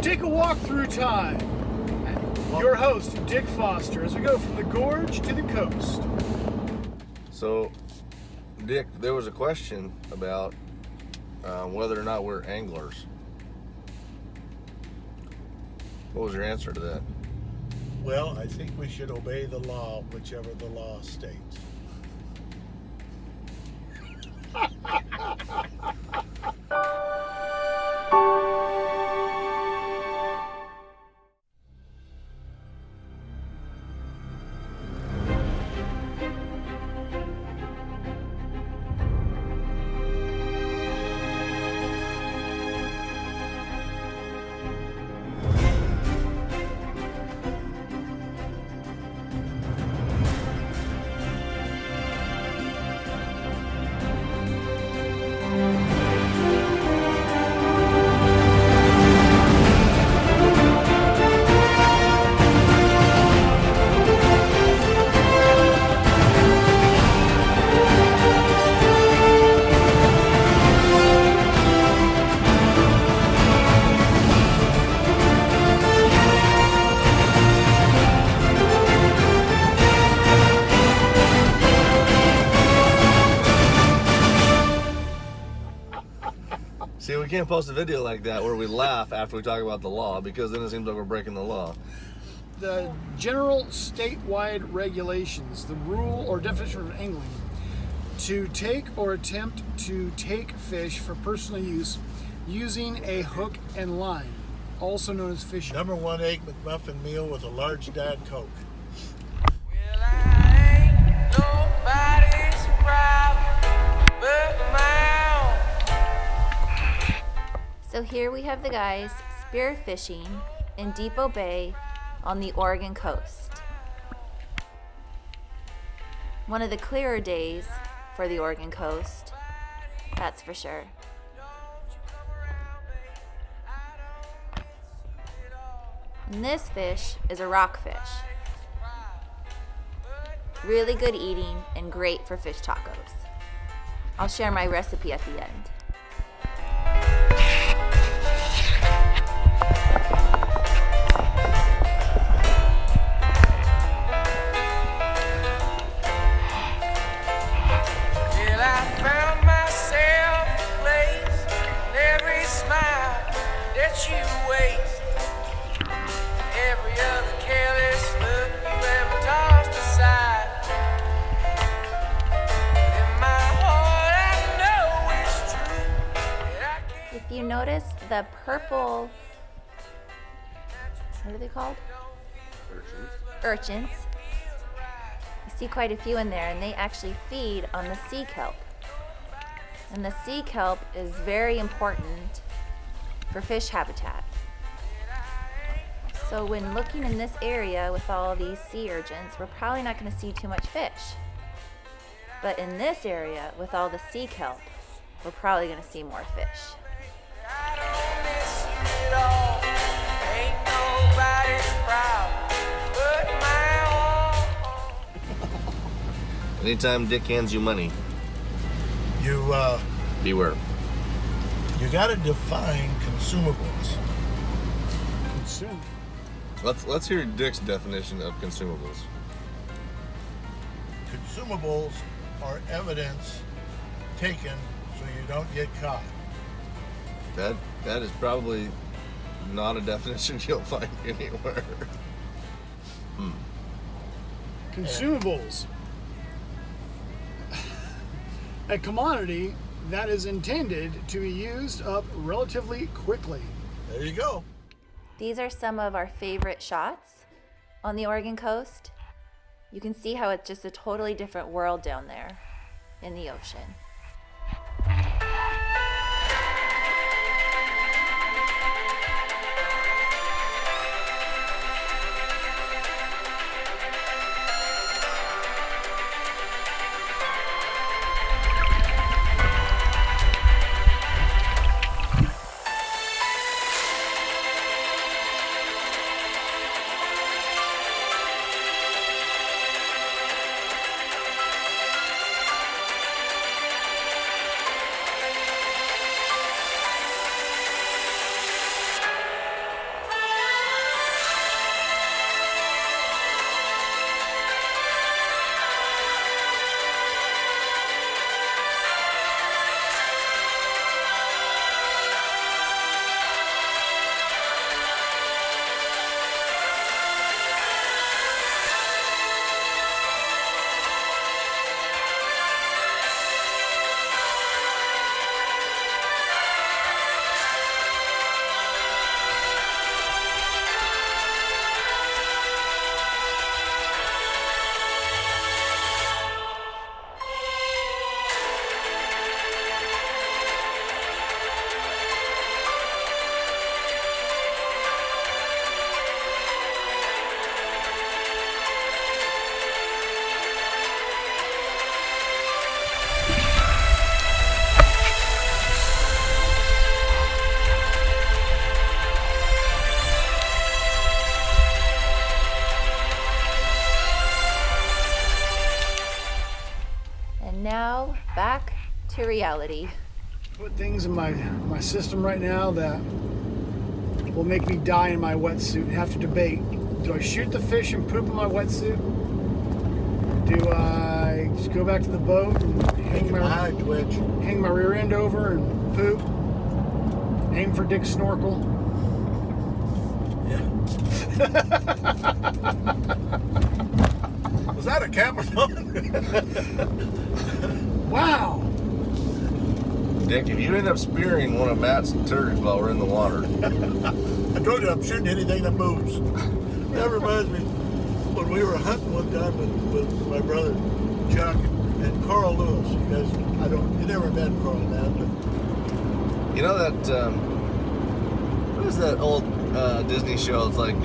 Take a walk through time. Your host, Dick Foster, as we go from the gorge to the coast. So, Dick, there was a question about whether or not we're anglers. What was your answer to that? Well, I think we should obey the law, whichever the law states. See, we can't post a video like that where we laugh after we talk about the law, because then it seems like we're breaking the law. The general statewide regulations, the rule or definition of angling, to take or attempt to take fish for personal use using a hook and line, also known as fishing. Number 1 egg McMuffin meal with a large Diet Coke. Well, I ain't nobody's problem but my own. So here we have the guys spearfishing in Depot Bay on the Oregon coast. One of the clearer days for the Oregon coast, that's for sure. And this fish is a rockfish. Really good eating and great for fish tacos. I'll share my recipe at the end. Well, I found myself a place in every smile that you waste, every other careless look you ever tossed aside. In my heart, I know it's true that I can't. If you notice the purple, what are they called? Urchins. You see quite a few in there, and they actually feed on the sea kelp. And the sea kelp is very important for fish habitat. So when looking in this area with all these sea urchins, we're probably not going to see too much fish. But in this area with all the sea kelp, we're probably going to see more fish. I don't miss you at all. Ain't nobody's problem but my own. Anytime Dick hands you money, beware. You got to define consumables. Consume. Let's hear Dick's definition of consumables. Consumables are evidence taken so you don't get caught. That is probably not a definition you'll find anywhere. Consumables. A commodity that is intended to be used up relatively quickly. There you go. These are some of our favorite shots on the Oregon coast. You can see how it's just a totally different world down there in the ocean. reality. Put things in my system right now that will make me die in my wetsuit and have to debate. Do I shoot the fish and poop in my wetsuit? Do I just go back to the boat and hang my rear end over and poop? Aim for Dick's snorkel? Yeah. Was that a Capricorn? Wow! Dick, if you end up spearing one of Matt's turds while we're in the water, I told you I'm shooting anything that moves. That reminds me when we were hunting one time with my brother Chuck and Carl Lewis. You never met Carl, man, but you know that, what is that old Disney show? It's like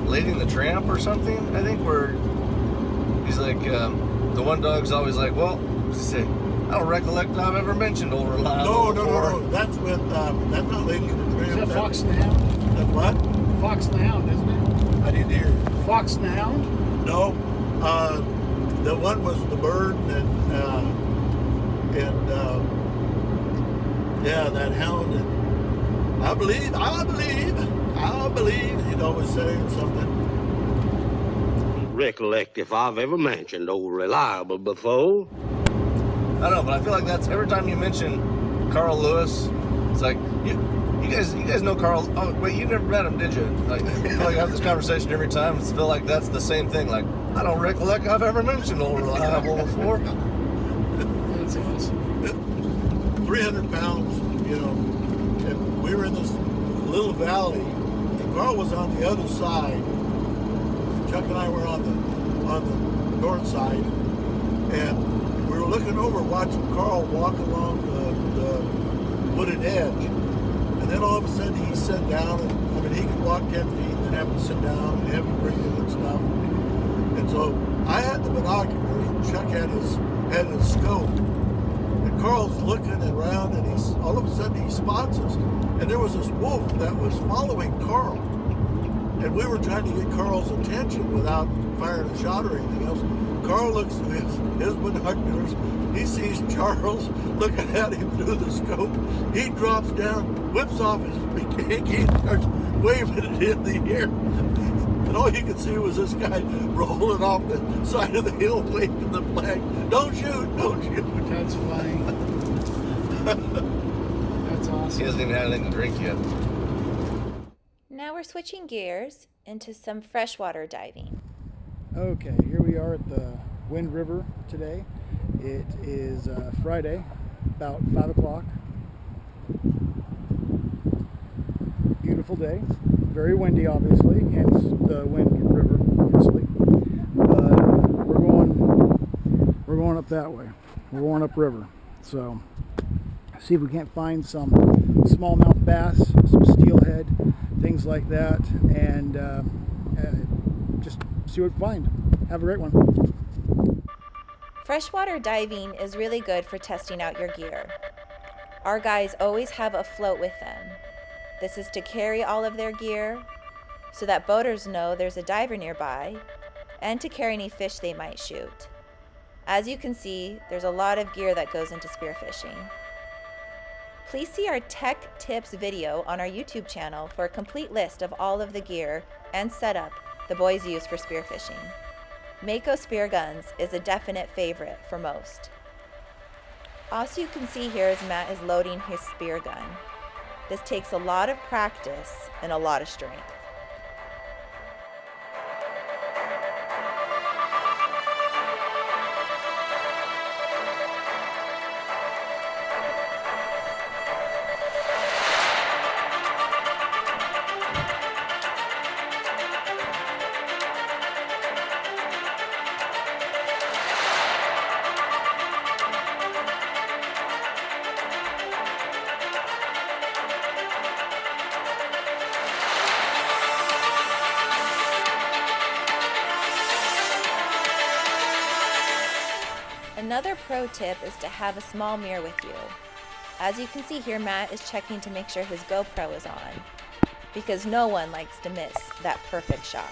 Lady and the Tramp or something, I think, where he's like, the one dog's always like, well, what's he say? I don't recollect I've ever mentioned Old Reliable before. No. That's with, that's not Lady and the Tramp. Is that Fox and the Hound? That's what? Fox and the Hound, isn't it? I didn't hear. Fox and the Hound? No. The one was the bird yeah, that hound. And I believe, he'd always say or something. Recollect if I've ever mentioned Old Reliable before. I don't know, but I feel like that's every time you mention Carl Lewis, it's like you guys know Carl. Oh wait, you never met him, did you? Like I feel like I have this conversation every time. I feel like that's the same thing. Like I don't recollect I've ever mentioned Old Reliable before. That's awesome. 300 pounds, and we were in this little valley, and Carl was on the other side. Chuck and I were on the north side, and we were looking over, watching Carl walk along the wooded edge. And then all of a sudden he sat down, and he could walk 10 feet and then have to sit down and heavy breathing and stuff. And so I had the binoculars, and Chuck had his scope. And Carl's looking around, and all of a sudden he spots us. And there was this wolf that was following Carl. And we were trying to get Carl's attention without firing a shot or anything else. Carl looks at his binoculars. He sees Charles looking at him through the scope. He drops down, whips off his bikini, and starts waving it in the air. And all you could see was this guy rolling off the side of the hill, waving the flag. Don't shoot, don't shoot. That's funny. That's awesome. He hasn't even had anything to drink yet. Now we're switching gears into some freshwater diving. Okay, here we are at the Wind River today. It is Friday, about 5 o'clock. Beautiful day. Very windy, obviously, hence the Wind River, obviously. But we're going up that way. We're going up river. So, see if we can't find some smallmouth bass, some steelhead, things like that, and just see what we find. Have a great one. Freshwater diving is really good for testing out your gear. Our guys always have a float with them. This is to carry all of their gear so that boaters know there's a diver nearby, and to carry any fish they might shoot. As you can see, there's a lot of gear that goes into spearfishing. Please see our tech tips video on our YouTube channel for a complete list of all of the gear and setup the boys use for spearfishing. Mako spear guns is a definite favorite for most. Also, you can see here as Matt is loading his spear gun. This takes a lot of practice and a lot of strength. Another pro tip is to have a small mirror with you. As you can see here, Matt is checking to make sure his GoPro is on, because no one likes to miss that perfect shot.